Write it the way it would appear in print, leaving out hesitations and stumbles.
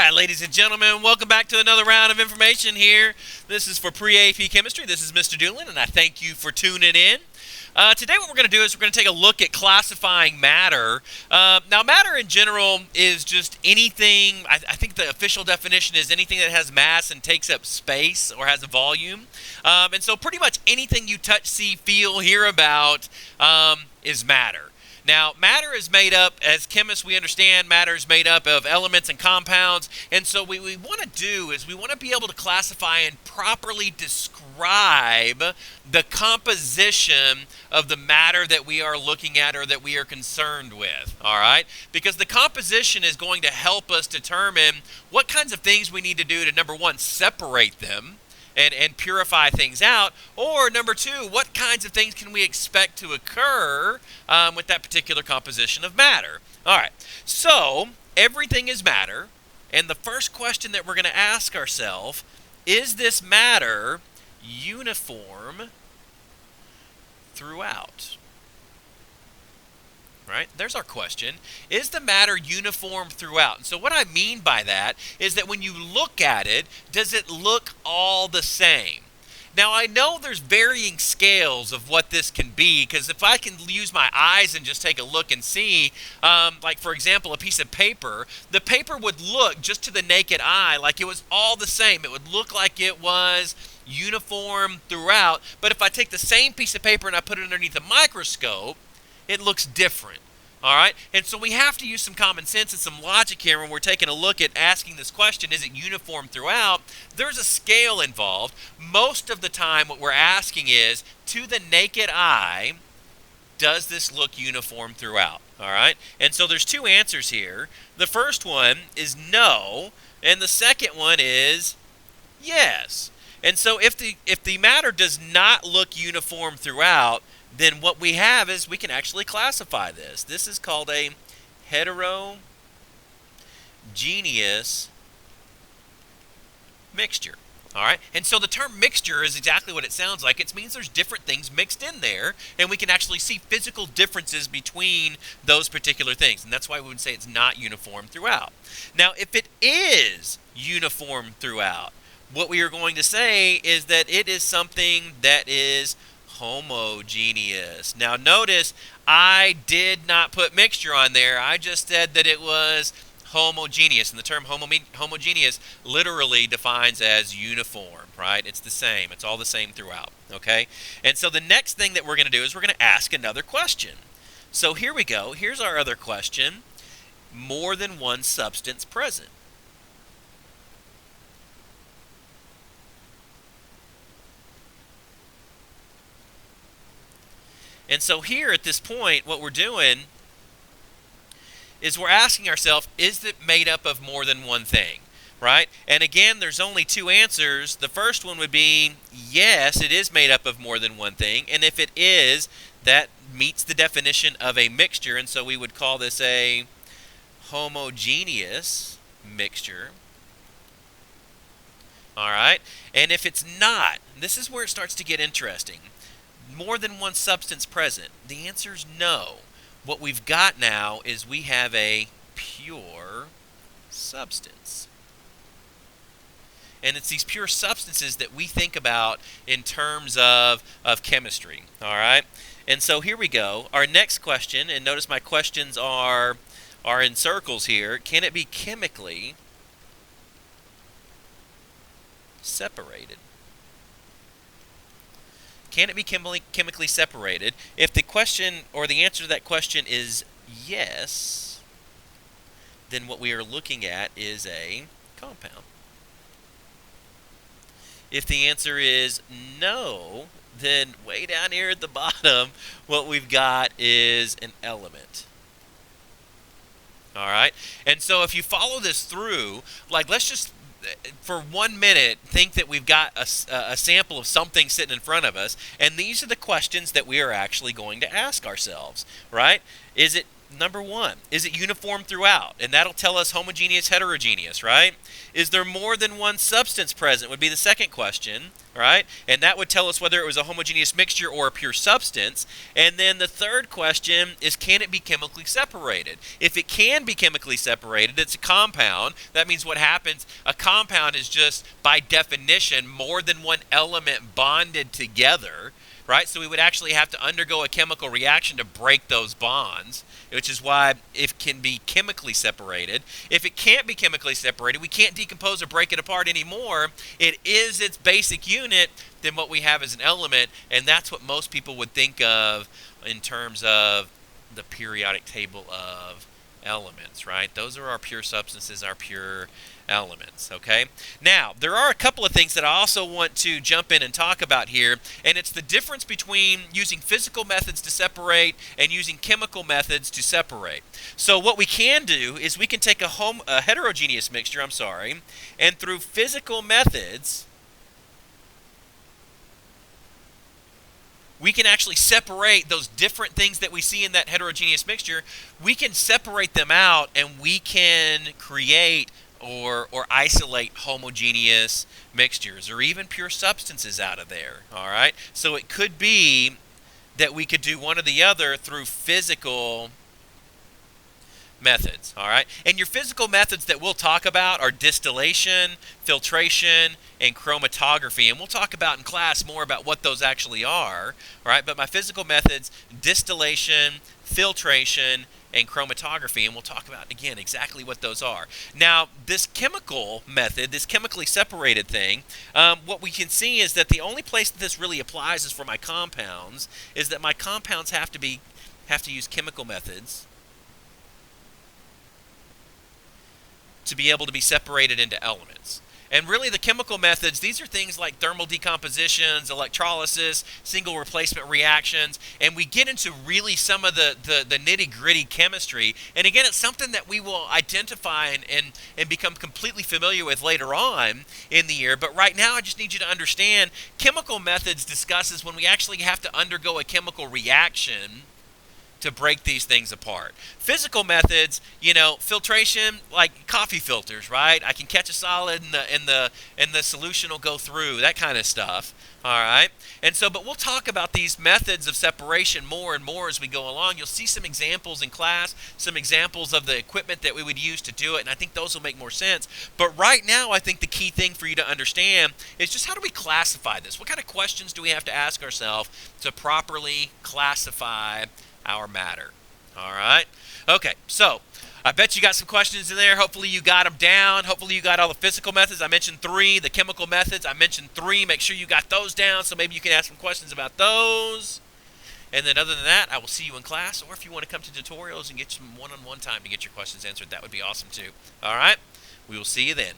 right, ladies and gentlemen, welcome back to another round of information here. This is for Pre-AP Chemistry. This is Mr. Doolin, and I thank you for tuning in. Today what we're going to do is we're going to take a look at classifying matter. Now, matter in general is just anything, I think the official definition is anything that has mass and takes up space or has a volume. And so pretty much anything you touch, see, feel, hear about is matter. Now, matter is made up, as chemists we understand, matter is made up of elements and compounds, and so what we want to do is we want to be able to classify and properly describe the composition of the matter that we are looking at or that we are concerned with, all right? Because the composition is going to help us determine what kinds of things we need to do to, number one, separate them, and purify things out, or number two, what kinds of things can we expect to occur with that particular composition of matter. All right, so everything is matter, and the first question that we're going to ask ourselves, is this matter uniform throughout? Right? There's our question. Is the matter uniform throughout? And so what I mean by that is that when you look at it, does it look all the same? Now, I know there's varying scales of what this can be, because if I can use my eyes and just take a look and see, like, for example, a piece of paper, the paper would look, just to the naked eye, like it was all the same. It would look like it was uniform throughout, but if I take the same piece of paper and I put it underneath a microscope, it looks different, all right? And so we have to use some common sense and some logic here when we're taking a look at asking this question, is it uniform throughout? There's a scale involved. Most of the time what we're asking is, to the naked eye, does this look uniform throughout, all right? And so there's two answers here. The first one is no, and the second one is yes. And so if the matter does not look uniform throughout, then what we have is we can actually classify this. This is called a heterogeneous mixture. All right? And so the term mixture is exactly what it sounds like. It means there's different things mixed in there, and we can actually see physical differences between those particular things. And that's why we would say it's not uniform throughout. Now, if it is uniform throughout, what we are going to say is that it is something that is homogeneous. Now notice I did not put mixture on there. I just said that it was homogeneous, and the term homogeneous literally defines as uniform, right? It's the same. It's all the same throughout, okay? And so the next thing that we're going to do is we're going to ask another question. So here we go. Here's our other question. More than one substance present. And so here at this point, what we're doing is we're asking ourselves, is it made up of more than one thing, right? And again, there's only two answers. The first one would be, yes, it is made up of more than one thing. And if it is, that meets the definition of a mixture. And so we would call this a homogeneous mixture. All right? And if it's not, this is where it starts to get interesting. More than one substance present? The answer is no. What we've got now is we have a pure substance. And it's these pure substances that we think about in terms of chemistry. All right? And so here we go. Our next question, and notice my questions are in circles here. Can it be chemically separated? Can it be chemically separated? If the question or the answer to that question is yes, then what we are looking at is a compound. If the answer is no, then way down here at the bottom, what we've got is an element. All right? And so if you follow this through, like let's just for 1 minute, think that we've got a sample of something sitting in front of us, and these are the questions that we are actually going to ask ourselves, right? Is it, number one, is it uniform throughout? And that'll tell us homogeneous, heterogeneous, right? Is there more than one substance present would be the second question. right? And that would tell us whether it was a homogeneous mixture or a pure substance. And then the third question is, can it be chemically separated? If it can be chemically separated, it's a compound. That means what happens, a compound is just, by definition, more than one element bonded together, right? So we would actually have to undergo a chemical reaction to break those bonds, which is why it can be chemically separated. If it can't be chemically separated, we can't decompose or break it apart anymore. It is its basic unit, then what we have is an element, and that's what most people would think of in terms of the periodic table of elements, right? Those are our pure substances, our pure elements, okay? Now, there are a couple of things that I also want to jump in and talk about here, and it's the difference between using physical methods to separate and using chemical methods to separate. So what we can do is we can take a heterogeneous mixture, and through physical methods, we can actually separate those different things that we see in that heterogeneous mixture. We can separate them out, and we can create or isolate homogeneous mixtures or even pure substances out of there, all right? So it could be that we could do one or the other through physical methods, all right? And your physical methods that we'll talk about are distillation, filtration, and chromatography. And we'll talk about in class more about what those actually are, all right? But my physical methods, distillation, filtration, and chromatography, and we'll talk about, again, exactly what those are. Now, this chemical method, this chemically separated thing, what we can see is that the only place that this really applies is for my compounds, is that my compounds have to use chemical methods to be able to be separated into elements. And really the chemical methods, these are things like thermal decompositions, electrolysis, single replacement reactions, and we get into really some of the nitty-gritty chemistry. And again, it's something that we will identify and become completely familiar with later on in the year. But right now, I just need you to understand, chemical methods discusses when we actually have to undergo a chemical reaction to break these things apart. Physical methods, filtration, like coffee filters, right? I can catch a solid and the solution will go through, that kind of stuff. All right? And so, but we'll talk about these methods of separation more and more as we go along. You'll see some examples in class, some examples of the equipment that we would use to do it, and I think those will make more sense. But right now, I think the key thing for you to understand is just how do we classify this? What kind of questions do we have to ask ourselves to properly classify our matter? All right? Okay, so I bet you got some questions in there. Hopefully you got them down. Hopefully you got all the physical methods. I mentioned 3. The chemical methods, I mentioned 3. Make sure you got those down, so maybe you can ask some questions about those. And then other than that, I will see you in class, or if you want to come to tutorials and get some one-on-one time to get your questions answered, that would be awesome too. All right? We will see you then.